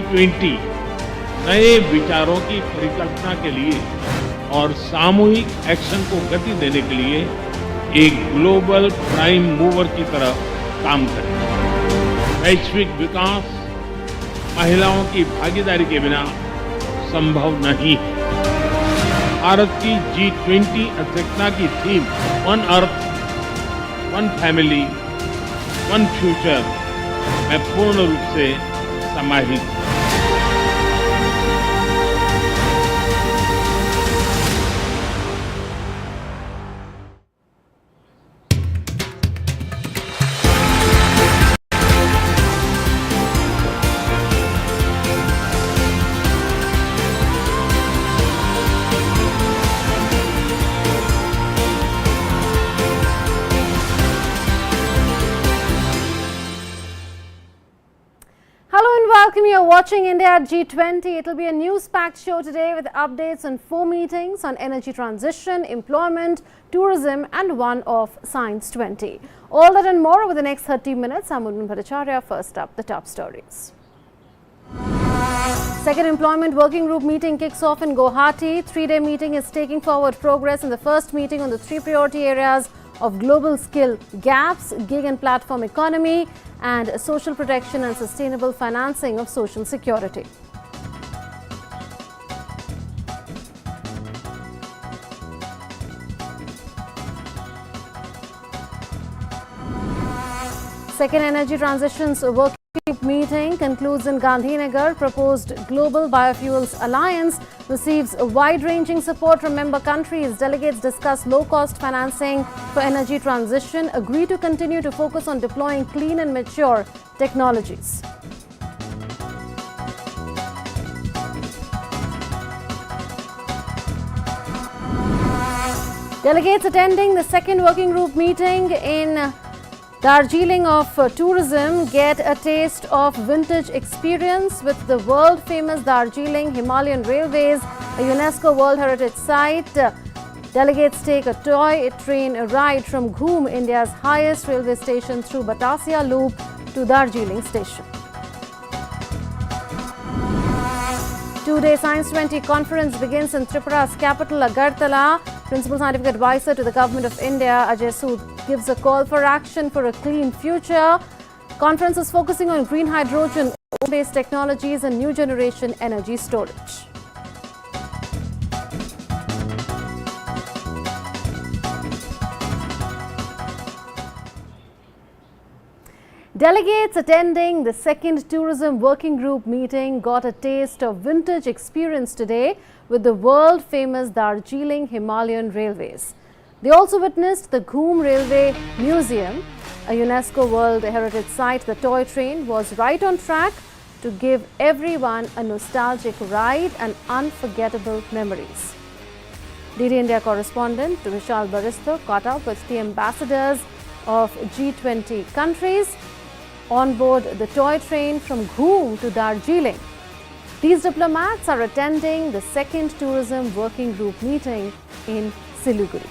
G20 नए विचारों की परिकल्पना के लिए और सामूहिक एक्शन को गति देने के लिए एक ग्लोबल प्राइम मूवर की तरह काम करें। वैश्विक विकास महिलाओं की भागीदारी के बिना संभव नहीं है। भारत की G20 अध्यक्षता की theme one earth, one family, one future में पूर्ण रूप से समाहित है। Welcome, you're watching India at G20. It will be a news-packed show today with updates on 4 meetings on energy transition, employment, tourism and one of Science 20. All that and more over the next 30 minutes. I'm Mudman Bhattacharya. First up, the top stories. Second employment working group meeting kicks off in Guwahati. 3-day meeting is taking forward progress in the first meeting on the 3 priority areas of global skill gaps, gig and platform economy, and social protection and sustainable financing of social security. Second energy transitions working meeting concludes in Gandhinagar. Proposed Global Biofuels Alliance receives wide-ranging support from member countries. Delegates discuss low-cost financing for energy transition, agree to continue to focus on deploying clean and mature technologies. Delegates attending the second working group meeting in Darjeeling of tourism get a taste of vintage experience with the world-famous Darjeeling Himalayan Railways, a UNESCO World Heritage Site. Delegates take a toy train ride from Ghoom, India's highest railway station, through Batasia Loop to Darjeeling Station. 2-day Science 20 conference begins in Tripura's capital, Agartala. Principal Scientific Advisor to the Government of India, Ajay Sood, gives a call for action for a clean future. Conference is focusing on green hydrogen, oil-based technologies and new generation energy storage. Delegates attending the second tourism working group meeting got a taste of vintage experience today with the world-famous Darjeeling Himalayan Railways. They also witnessed the Ghoom Railway Museum, a UNESCO World Heritage Site. The toy train was right on track to give everyone a nostalgic ride and unforgettable memories. DD India correspondent Vishal Baristo caught up with the ambassadors of G20 countries on board the toy train from Ghoom to Darjeeling. These diplomats are attending the second tourism working group meeting in Siliguri.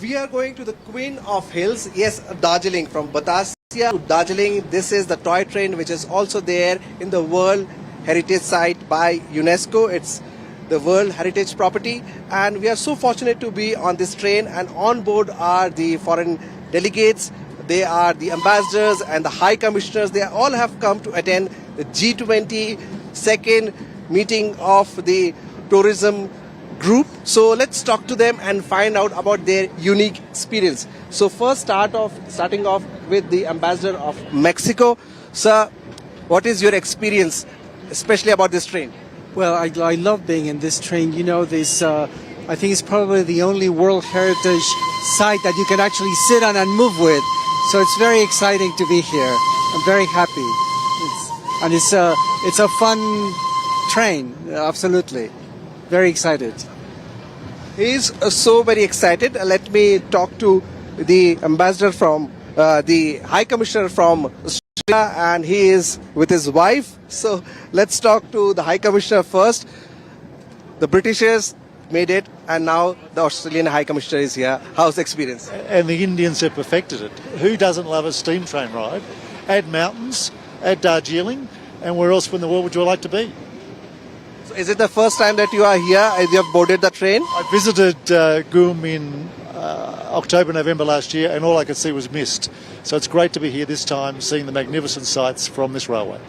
We are going to the Queen of Hills, yes, Darjeeling. From Batasia to Darjeeling, this is the toy train which is also there in the World Heritage Site by UNESCO. It's the World Heritage Property, and we are so fortunate to be on this train, and on board are the foreign delegates. They are the ambassadors and the high commissioners. They all have come to attend the G20 second meeting of the tourism group. So let's talk to them and find out about their unique experience. So first starting off with the ambassador of Mexico. Sir, what is your experience, especially about this train? Well, I love being in this train. You know, this I think it's probably the only World Heritage site that you can actually sit on and move with. So it's very exciting to be here. I'm very happy. It's a fun train, absolutely. Very excited. He's so very excited. Let me talk to the ambassador from the High Commissioner from Australia, and he is with his wife. So let's talk to the High Commissioner first. The Britishers made it, and now the Australian High Commissioner is here. How's the experience? And the Indians have perfected it. Who doesn't love a steam train ride? Add mountains, add Darjeeling, and where else in the world would you like to be? So is it the first time that you are here as you have boarded the train? I visited Goom in October, November last year, and all I could see was mist. So it's great to be here this time, seeing the magnificent sights from this railway.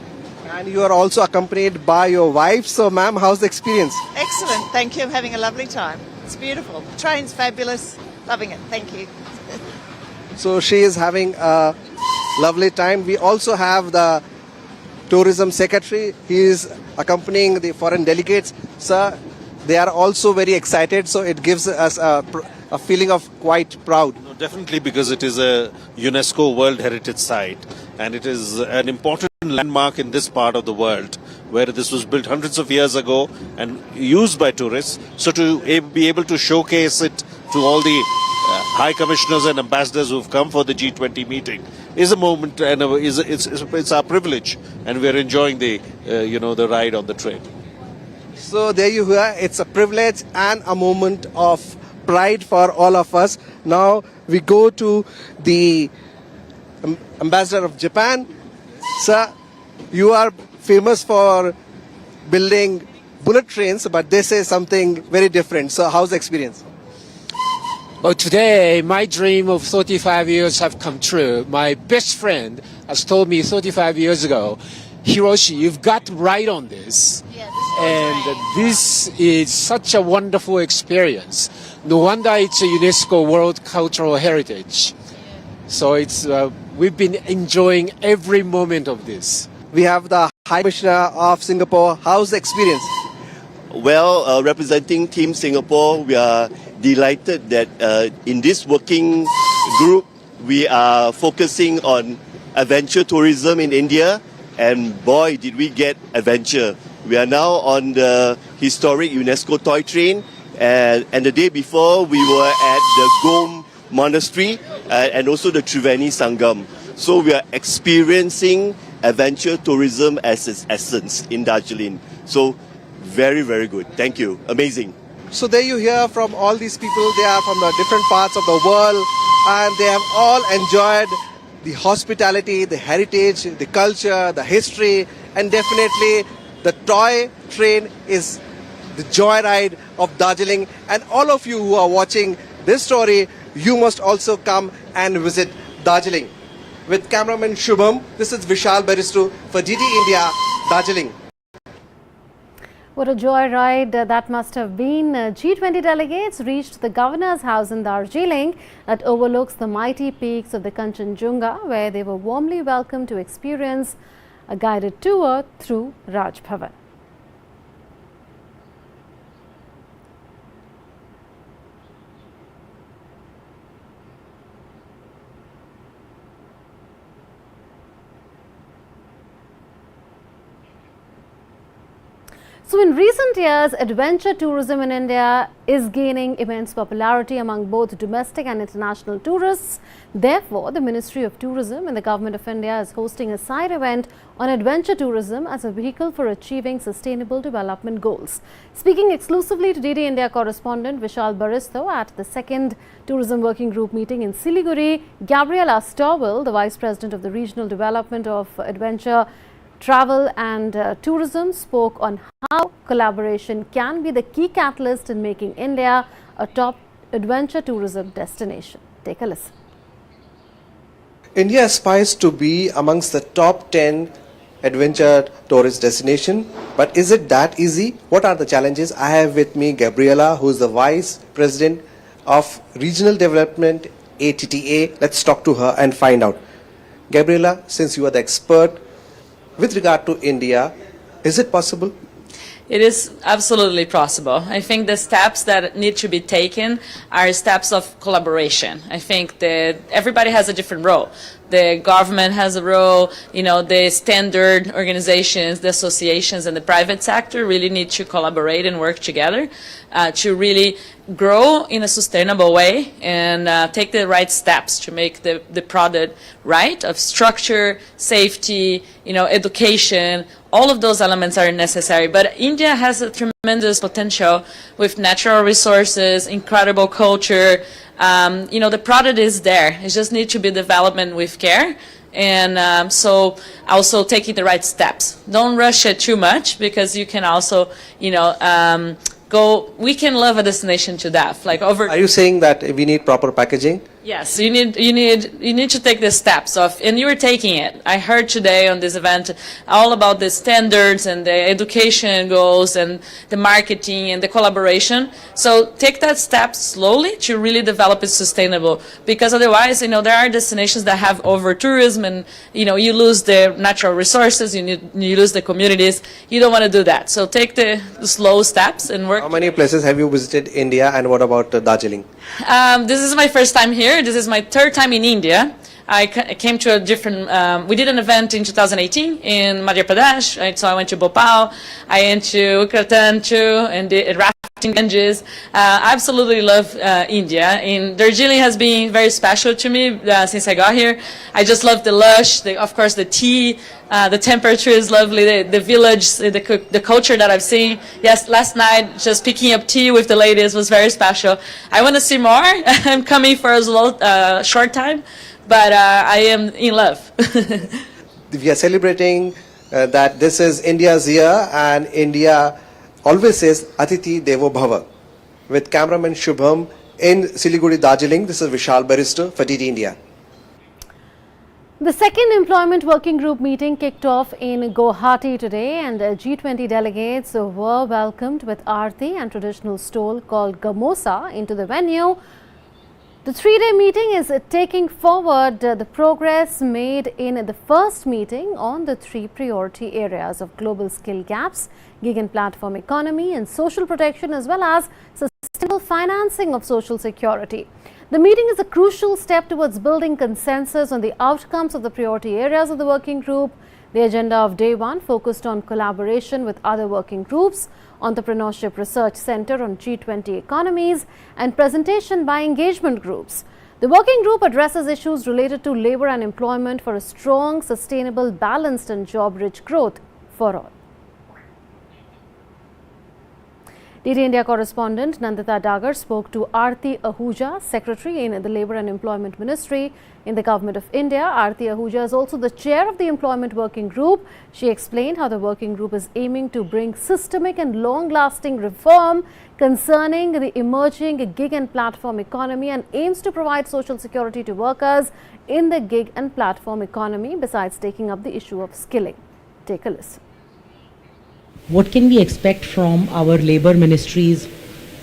And you are also accompanied by your wife. So, ma'am, how's the experience? Excellent, thank you. I'm having a lovely time. It's beautiful. The train's fabulous. Loving it. Thank you. So she is having a lovely time. We also have the tourism secretary. He is accompanying the foreign delegates. Sir, they are also very excited. So it gives us a feeling of quite proud. No, definitely, because it is a UNESCO World Heritage Site, and it is an important landmark in this part of the world, where this was built hundreds of years ago and used by tourists. So to be able to showcase it to all the high commissioners and ambassadors who have come for the G20 meeting is a moment, and it's our privilege, and we're enjoying the the ride on the train. So there you hear, it's a privilege and a moment of pride for all of us. Now we go to the ambassador of Japan. Sir, you are famous for building bullet trains, but this is something very different. So how's the experience? Well, today, my dream of 35 years have come true. My best friend has told me 35 years ago, Hiroshi, you've got to ride on this. And this is such a wonderful experience. No wonder it's a UNESCO World Cultural Heritage. So we've been enjoying every moment of this. We have the High Commissioner of Singapore. How's the experience? Well, representing Team Singapore, we are delighted that in this working group, we are focusing on adventure tourism in India. And boy, did we get adventure. We are now on the historic UNESCO toy train. And the day before, we were at the Gom Monastery and also the Triveni Sangam. So we are experiencing adventure tourism as its essence in Darjeeling. So very, very good. Thank you. Amazing. So there you hear from all these people. They are from the different parts of the world, and they have all enjoyed the hospitality, the heritage, the culture, the history, and definitely the toy train is the joyride of Darjeeling. And all of you who are watching this story, you must also come and visit Darjeeling. With cameraman Shubham, this is Vishal Baristu for DD India, Darjeeling. What a joyride that must have been. G20 delegates reached the governor's house in Darjeeling that overlooks the mighty peaks of the Kanchenjunga, where they were warmly welcomed to experience a guided tour through Raj Bhavan. So in recent years, adventure tourism in India is gaining immense popularity among both domestic and international tourists. Therefore, the Ministry of Tourism and the Government of India is hosting a side event on adventure tourism as a vehicle for achieving sustainable development goals. Speaking exclusively to DD India correspondent Vishal Baristo at the second Tourism Working Group meeting in Siliguri, Gabriela Stowell, the Vice President of the Regional Development of Adventure Travel and Tourism, spoke on how collaboration can be the key catalyst in making India a top adventure tourism destination. Take a listen. India aspires to be amongst the top 10 adventure tourist destination, but is it that easy? What are the challenges? I have with me Gabriela, who is the Vice President of Regional Development ATTA. Let's talk to her and find out. Gabriela, since you are the expert with regard to India, is it possible? It is absolutely possible. I think the steps that need to be taken are steps of collaboration. I think that everybody has a different role. the government has a role, the standard organizations, the associations, and the private sector really need to collaborate and work together to really grow in a sustainable way and take the right steps to make the product right, of structure, safety, education. All of those elements are necessary. But India has a tremendous potential with natural resources, incredible culture. The product is there. It just needs to be developed with care. And so also taking the right steps. Don't rush it too much, because you can also, we can love a destination to death. Are you saying that we need proper packaging? Yes, you need to take the steps of, and you are taking it. I heard today on this event all about the standards and the education goals and the marketing and the collaboration. So take that step slowly to really develop it sustainable, because otherwise, there are destinations that have over tourism, and you lose the natural resources, you lose the communities. You don't want to do that. So take the slow steps and work. How many places have you visited India, and what about Darjeeling? This is my first time here. This is my third time in India. I came to a different, we did an event in 2018 in Madhya Pradesh, right? So I went to Bhopal, I went to Uttarakhand too, and did rafting Ganges. I absolutely love India, and Darjeeling has been very special to me since I got here. I just love the lush, of course the tea, the temperature is lovely, the village, the culture that I've seen. Yes, last night just picking up tea with the ladies was very special. I want to see more. I'm coming for a short time, but I am in love. We are celebrating that this is India's year, and India always says Atiti Devo Bhava. With cameraman Shubham in Siliguri, Darjeeling, this is Vishal Barrister for DD India. The second employment working group meeting kicked off in Guwahati today, and G20 delegates were welcomed with aarti and traditional stole called Gamosa into the venue. The three-day meeting is taking forward the progress made in the first meeting on the three priority areas of global skill gaps, gig and platform economy, and social protection, as well as sustainable financing of social security. The meeting is a crucial step towards building consensus on the outcomes of the priority areas of the working group. The agenda of day one focused on collaboration with other working groups, Entrepreneurship Research Center on G20 economies, and presentation by engagement groups. The working group addresses issues related to labor and employment for a strong, sustainable, balanced and job-rich growth for all. DD India correspondent Nandita Dagar spoke to Aarti Ahuja, Secretary in the Labour and Employment Ministry in the Government of India. Aarti Ahuja is also the chair of the Employment Working Group. She explained how the working group is aiming to bring systemic and long-lasting reform concerning the emerging gig and platform economy, and aims to provide social security to workers in the gig and platform economy, besides taking up the issue of skilling. Take a listen. What can we expect from our Labour Ministry's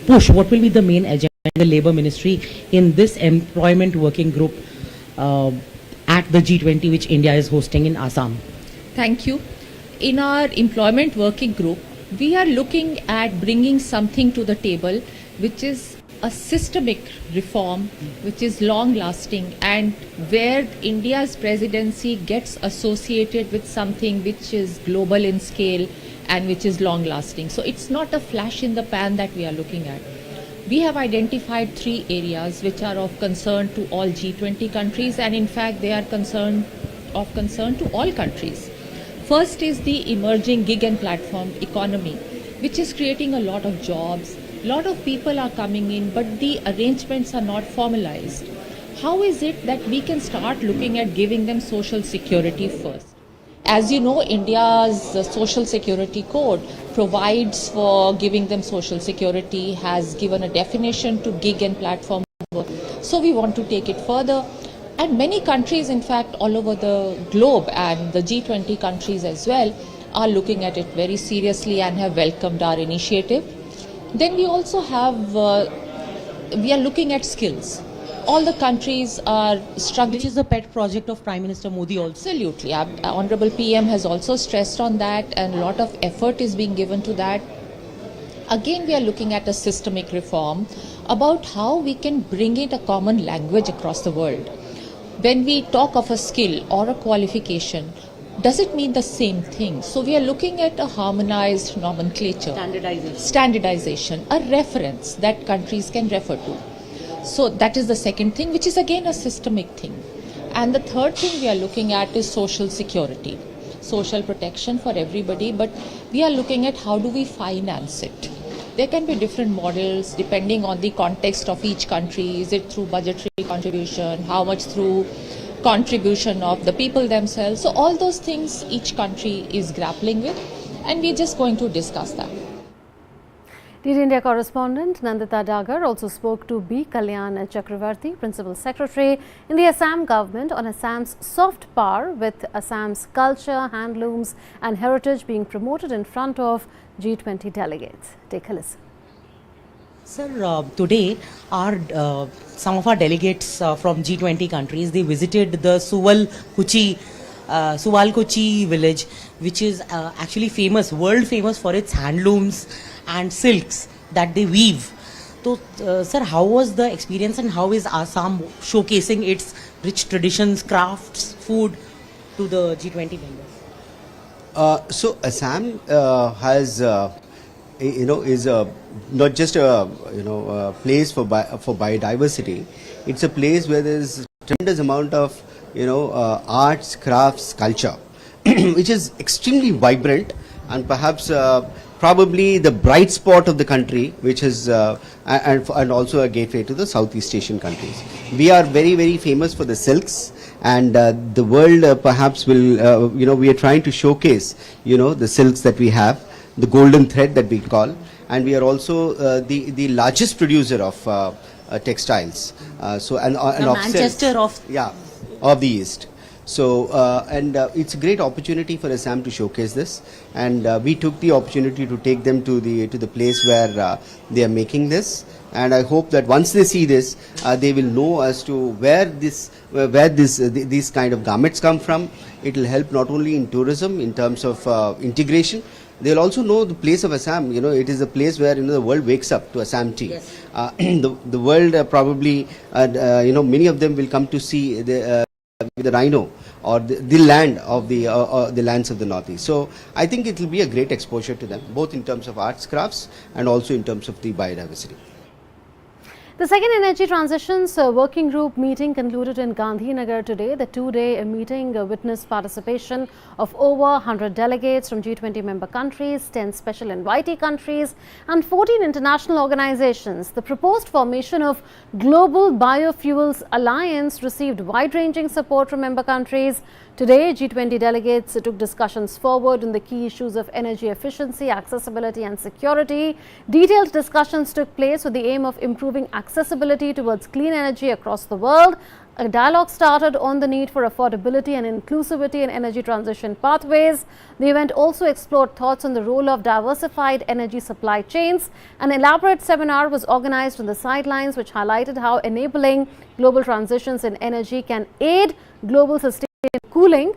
push? What will be the main agenda of the Labour Ministry in this employment working group at the G20, which India is hosting in Assam? Thank you. In our employment working group, we are looking at bringing something to the table which is a systemic reform, which is long lasting, and where India's presidency gets associated with something which is global in scale and which is long lasting. So it's not a flash in the pan that we are looking at. We have identified three areas which are of concern to all G20 countries, and in fact they are of concern to all countries. First is the emerging gig and platform economy, which is creating a lot of jobs. A lot of people are coming in, but the arrangements are not formalized. How is it that we can start looking at giving them social security first? As you know, India's Social Security Code provides for giving them social security, has given a definition to gig and platform work. So we want to take it further. And many countries, in fact, all over the globe, and the G20 countries as well, are looking at it very seriously and have welcomed our initiative. Then we also have, we are looking at skills. All the countries are struggling. Which is a pet project of Prime Minister Modi also. Absolutely. Our Honorable PM has also stressed on that, and a lot of effort is being given to that. Again, we are looking at a systemic reform about how we can bring in a common language across the world. when we talk of a skill or a qualification, does it mean the same thing? So we are looking at a harmonized nomenclature, standardization, a reference that countries can refer to. So that is the second thing, which is again a systemic thing. And the third thing we are looking at is social security, social protection for everybody, but we are looking at how do we finance it. There can be different models depending on the context of each country. Is it through budgetary contribution? How much through contribution of the people themselves? So all those things each country is grappling with, and we're just going to discuss that. DD India correspondent Nandita Dagar also spoke to B. Kalyan Chakravarti, Principal Secretary in the Assam government, on Assam's soft power, with Assam's culture, handlooms and heritage being promoted in front of G20 delegates. Take a listen. Sir, today some of our delegates from G20 countries, they visited the Suwalkuchi village, which is actually famous, world famous for its handlooms and silks that they weave. So, sir, how was the experience and how is Assam showcasing its rich traditions, crafts, food to the G20 members? So Assam has, is not just a place for biodiversity. It's a place where there's tremendous amount of arts, crafts, culture, which is extremely vibrant and perhaps probably the bright spot of the country, which is and also a gateway to the Southeast Asian countries. We are very, very famous for the silks, and the world perhaps will, we are trying to showcase, the silks that we have, the golden thread that we call, and we are also the largest producer of textiles. And of Manchester silks. Of the East. So, it's a great opportunity for Assam to showcase this, and we took the opportunity to take them to the place where they are making this, and I hope that once they see this, they will know as to where these kind of garments come from. It will help not only in tourism in terms of integration. They'll also know the place of Assam. It is a place where the world wakes up to Assam tea. Yes. The world probably, many of them will come to see the rhino or the land of the lands of the Northeast. So I think it will be a great exposure to them, both in terms of arts, crafts, and also in terms of the biodiversity. The second Energy Transitions Working Group meeting concluded in Gandhinagar today. The two-day meeting witnessed participation of over 100 delegates from G20 member countries, 10 special invitee countries and 14 international organizations. The proposed formation of Global Biofuels Alliance received wide-ranging support from member countries. Today, G20 delegates took discussions forward on the key issues of energy efficiency, accessibility and security. Detailed discussions took place with the aim of improving accessibility towards clean energy across the world. A dialogue started on the need for affordability and inclusivity in energy transition pathways. The event also explored thoughts on the role of diversified energy supply chains. An elaborate seminar was organized on the sidelines, which highlighted how enabling global transitions in energy can aid global sustainability and cooling.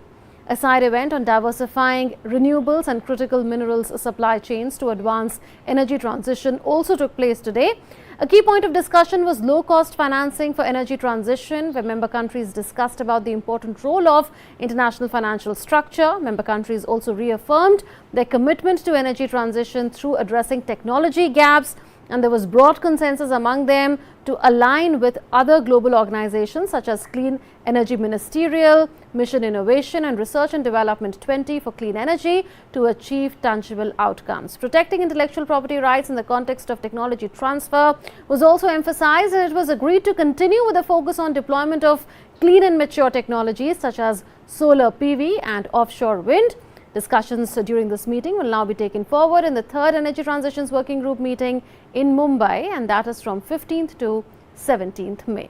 A side event on diversifying renewables and critical minerals supply chains to advance energy transition also took place today. A key point of discussion was low-cost financing for energy transition, where member countries discussed about the important role of international financial structure. Member countries also reaffirmed their commitment to energy transition through addressing technology gaps, and there was broad consensus among them to align with other global organizations such as Clean Energy Ministerial, Mission Innovation and Research and Development 20 for clean energy to achieve tangible outcomes. Protecting intellectual property rights in the context of technology transfer was also emphasized, and it was agreed to continue with a focus on deployment of clean and mature technologies such as solar PV and offshore wind. Discussions during this meeting will now be taken forward in the third Energy Transitions Working Group meeting in Mumbai, and that is from 15th to 17th May.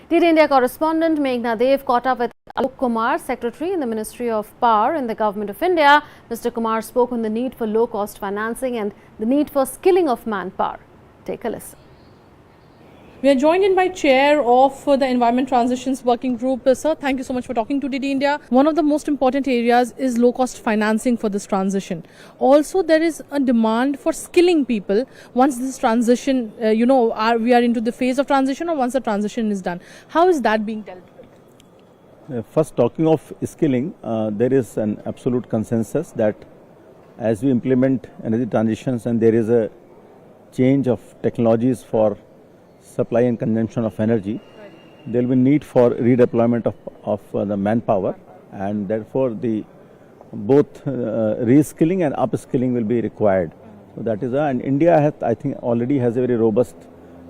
DD India correspondent Meghna Dev caught up with Alok Kumar, Secretary in the Ministry of Power in the Government of India. Mr. Kumar spoke on the need for low-cost financing and the need for skilling of manpower. Take a listen. We are joined in by Chair of the Environment Transitions Working Group. Sir, thank you so much for talking to DD India. One of the most important areas is low-cost financing for this transition. Also, there is a demand for skilling people once this transition, we are into the phase of transition or once the transition is done. How is that being dealt with? First, talking of skilling, there is an absolute consensus that as we implement energy transitions and there is a change of technologies for supply and consumption of energy, there will be need for redeployment of the manpower, and therefore both reskilling and upskilling will be required. So that is and India I think already has a very robust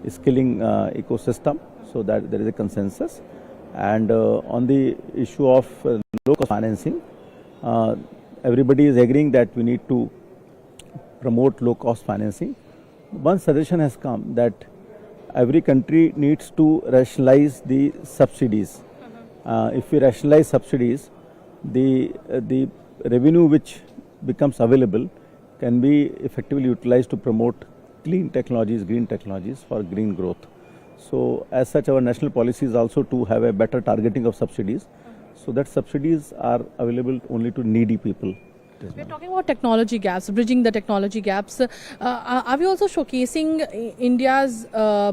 skilling ecosystem, so that there is a consensus. And on the issue of low-cost financing, everybody is agreeing that we need to promote low-cost financing. One suggestion has come that every country needs to rationalize the subsidies. If we rationalize subsidies, the revenue which becomes available can be effectively utilized to promote clean technologies, green technologies for green growth. So as such, our national policy is also to have a better targeting of subsidies, so that subsidies are available only to needy people. We are talking about technology gaps, bridging the technology gaps. Are we also showcasing India's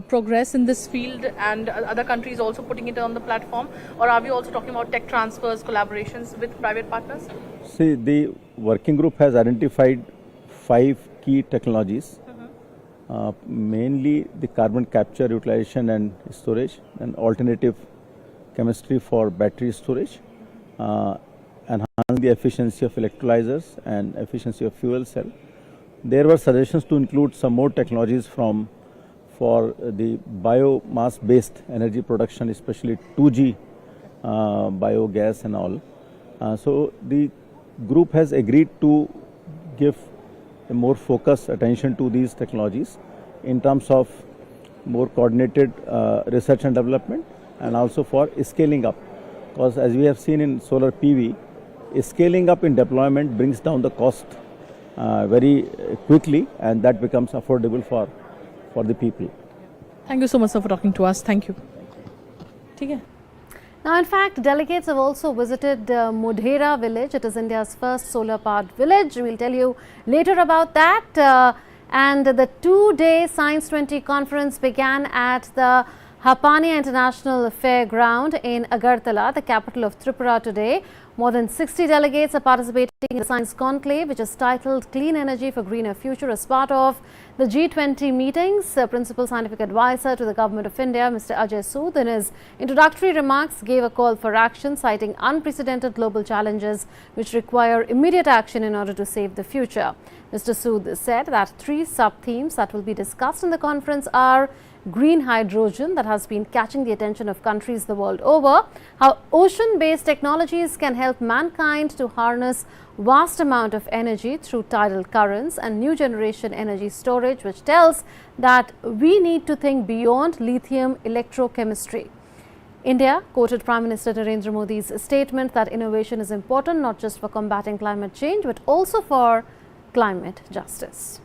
progress in this field and other countries also putting it on the platform? Or are we also talking about tech transfers, collaborations with private partners? See, the working group has identified 5 key technologies, mainly the carbon capture, utilization and storage, and alternative chemistry for battery storage, enhance the efficiency of electrolyzers and efficiency of fuel cell. There were suggestions to include some more technologies for the biomass based energy production, especially 2G biogas and all. So the group has agreed to give a more focused attention to these technologies in terms of more coordinated research and development, and also for scaling up, because as we have seen in solar PV, scaling up in deployment brings down the cost very quickly, and that becomes affordable for the people. Thank you so much, sir, for talking to us. Thank you. Okay. Now, in fact, delegates have also visited Modhera village. It is India's first solar-powered village. We'll tell you later about that. And the 2-day Science 20 conference began at the Hapania International Fairground in Agartala, the capital of Tripura, today. More than 60 delegates are participating in the Science Conclave, which is titled Clean Energy for Greener Future, as part of the G20 meetings. Principal Scientific Advisor to the Government of India, Mr. Ajay Sood, in his introductory remarks gave a call for action, citing unprecedented global challenges which require immediate action in order to save the future. Mr. Sood said that 3 sub-themes that will be discussed in the conference are green hydrogen, that has been catching the attention of countries the world over, how ocean-based technologies can help mankind to harness vast amount of energy through tidal currents, and new generation energy storage, which tells that we need to think beyond lithium electrochemistry. India quoted Prime Minister Narendra Modi's statement that innovation is important not just for combating climate change but also for climate justice.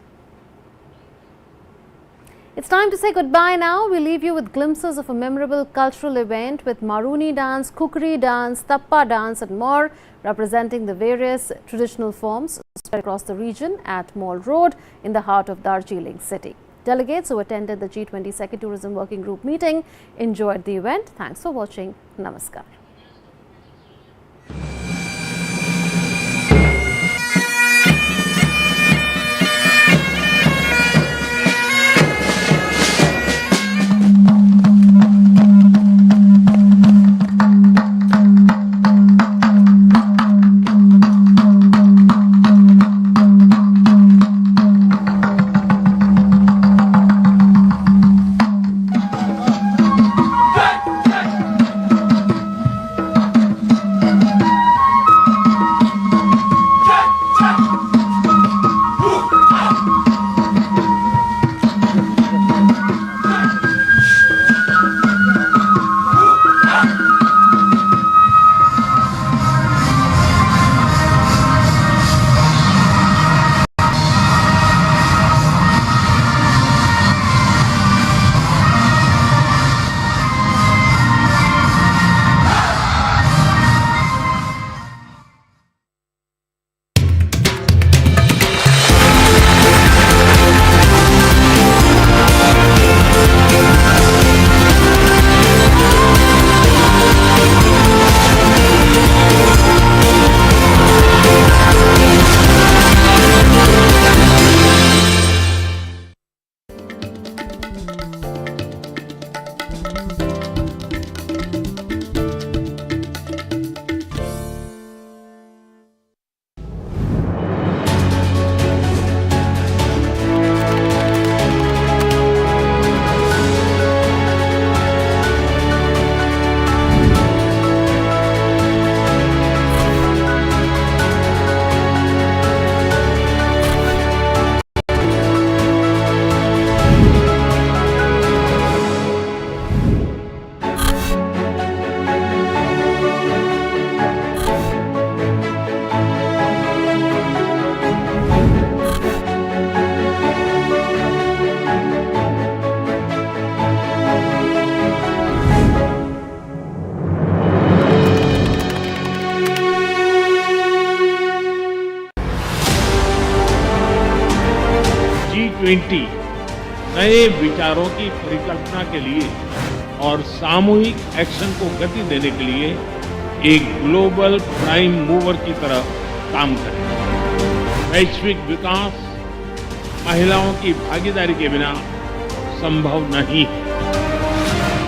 It's time to say goodbye now. We leave you with glimpses of a memorable cultural event with Maruni dance, Kukri dance, Tappa dance and more, representing the various traditional forms spread across the region at Mall Road in the heart of Darjeeling city. Delegates who attended the G20 Second Tourism Working Group meeting enjoyed the event. Thanks for watching. Namaskar. G20 नए विचारों की परिकल्पना के लिए और सामूहिक action को गति देने के लिए एक ग्लोबल प्राइम मूवर की तरह काम करें। वैश्विक विकास महिलाओं की भागीदारी के बिना संभव नहीं है।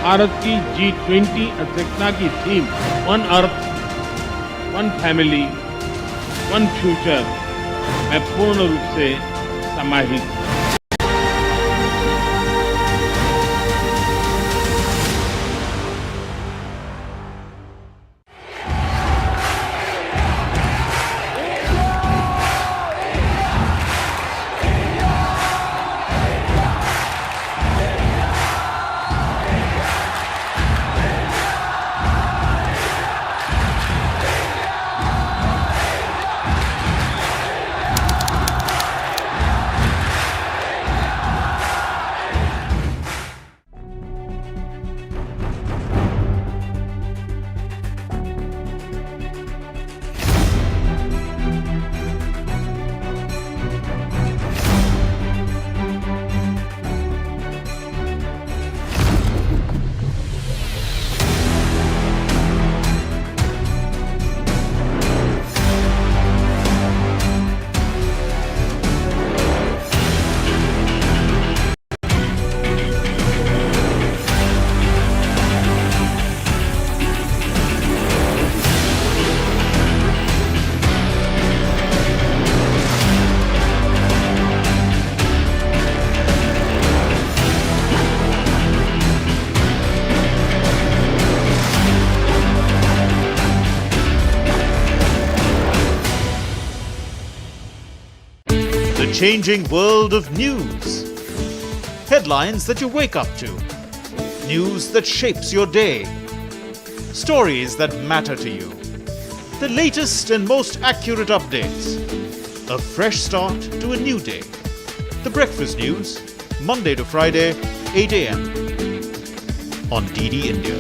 भारत की G20 अध्यक्षता की theme one earth, one family, one future में पूर्ण रूप से समाहित है। The changing world of news. Headlines that you wake up to. News that shapes your day. Stories that matter to you. The latest and most accurate updates. A fresh start to a new day. The Breakfast News, Monday to Friday, 8 a.m. on DD India.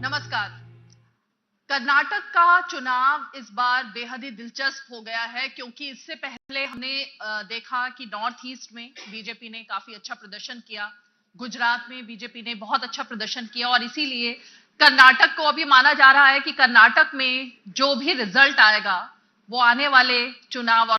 नमस्कार। कर्नाटक का चुनाव इस बार बेहद ही दिलचस्प हो गया है क्योंकि इससे पहले हमने देखा कि नॉर्थ ईस्ट में बीजेपी ने काफी अच्छा प्रदर्शन किया, गुजरात में बीजेपी ने बहुत अच्छा प्रदर्शन किया और इसीलिए कर्नाटक को अभी माना जा रहा है कि कर्नाटक में जो भी रिजल्ट आएगा वो आने वाले चुनाव और